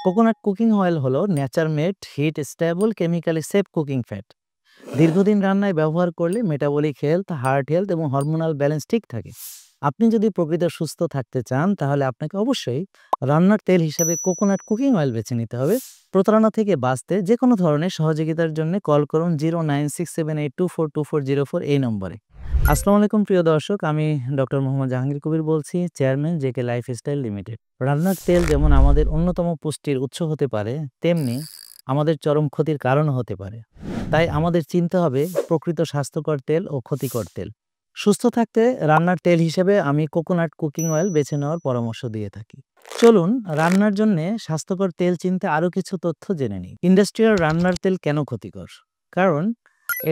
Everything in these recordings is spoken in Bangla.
কোকোনাট কুকিং অয়েল হলো nature made heat stable chemically safe cooking fat. দীর্ঘদিন রান্নায় ব্যবহার করলে মেটাবলিক হেলথ, হার্ট হেলথ এবং হরমোনাল ব্যালেন্স ঠিক থাকে। আপনি যদি প্রকৃত সুস্থ থাকতে চান তাহলে আপনাকে অবশ্যই রান্নার তেল হিসাবে কোকোনাট কুকিং অয়েল বেছে নিতে হবে। প্রতারণা থেকে বাঁচতে যে কোনো ধরনের সহযোগিতার জন্য কল করুন 09678242404 এই নম্বরে। আসসালামু আলাইকুম প্রিয় দর্শক, আমি ডক্টর মোহাম্মদ জাহাঙ্গীর কবির বলছি, চেয়ারম্যান জেকে লাইফস্টাইল লিমিটেড। রান্নার তেল যেমন আমাদের অন্যতম পুষ্টির উৎস হতে পারে, তেমনি আমাদের চরম ক্ষতির কারণও হতে পারে। তাই আমাদের চিনতে হবে প্রকৃত স্বাস্থ্যকর তেল ও ক্ষতিকর তেল। সুস্থ থাকতে রান্নার তেল হিসেবে আমি কোকোনাট কুকিং অয়েল বেছে নেওয়ার পরামর্শ দিয়ে থাকি। চলুন রান্নার জন্য স্বাস্থ্যকর তেল চিনতে আরও কিছু তথ্য জেনে নিই। ইন্ডাস্ট্রিয়াল রান্নার তেল কেন ক্ষতিকর? কারণ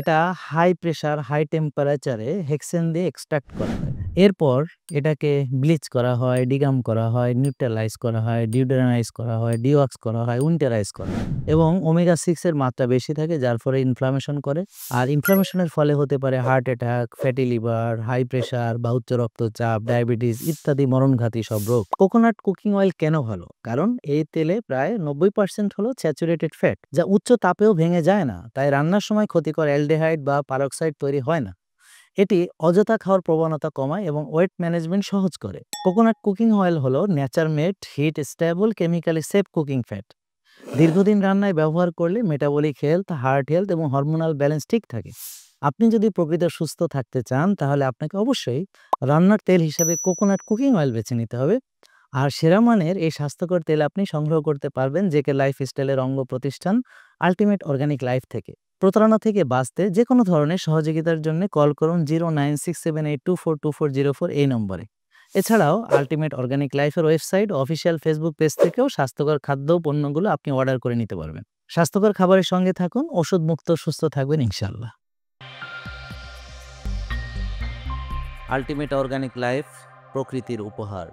এটা হাই প্রেসার, হাই টেম্পারেচারে হেক্সেন দিয়ে এক্সট্রাক্ট করা হয়। এরপর এটাকে ব্লিচ করা হয়, ডিগাম করা হয়, নিউট্রালাইজ করা হয়, ডিওডোনাইজ করা হয়, ডিওয়াক্স করা হয়, উইন্টারাইজ করা হয় এবং ওমেগা 6 এর মাত্রা বেশি থাকে, যার ফলে ইনফ্লামেশন করে। আর ইনফ্লামেশনের ফলে হতে পারে heart attack, fatty liver, high pressure বা উচ্চ রক্তচাপ, ডায়াবেটিস ইত্যাদি মরণঘাতী সব রোগ। কোকোনাট কুকিং অয়েল কেন ভালো? কারণ এই তেলে প্রায় 90% হলো স্যাচুরেটেড ফ্যাট, যা উচ্চ তাপেও ভেঙে যায় না, তাই রান্নার সময় ক্ষতিকর অ্যালডিহাইড বা পারক্সাইড তৈরি হয় না। এটি অযথা খাওয়ার প্রবণতা কমায় এবং ওয়েট ম্যানেজমেন্ট সহজ করে। কোকোনাট কুকিং অয়েল হলো nature made heat stable chemically safe cooking fat. দীর্ঘদিন রান্নায় ব্যবহার করলে মেটাবলিক হেলথ, হার্ট হেলথ এবং হরমোনাল ব্যালেন্স ঠিক থাকে। আপনি যদি প্রকৃত সুস্থ থাকতে চান তাহলে আপনাকে অবশ্যই রান্নার তেল হিসাবে কোকোনাট কুকিং অয়েল বেছে নিতে হবে। আর সেরা মানের এই স্বাস্থ্যকর তেল আপনি সংগ্রহ করতে পারবেন জেকে লাইফস্টাইলের অঙ্গ প্রতিষ্ঠান আল্টিমেট অর্গানিক লাইফ থেকে। প্রতারণা থেকে বাঁচতে যে কোনো ধরনের সহযোগিতার জন্য কল করুন 09678242404 এই নম্বরে। এছাড়াও আল্টিমেট অর্গানিক লাইফের ওয়েবসাইট, অফিসিয়াল ফেসবুক পেজ থেকেও স্বাস্থ্যকর খাদ্য পণ্যগুলো আপনি অর্ডার করে নিতে পারবেন। স্বাস্থ্যকর খাবারের সঙ্গে থাকুন, ওষুধ মুক্ত সুস্থ থাকবেন ইনশাআল্লাহ। আল্টিমেট অর্গানিক লাইফ, প্রকৃতির উপহার।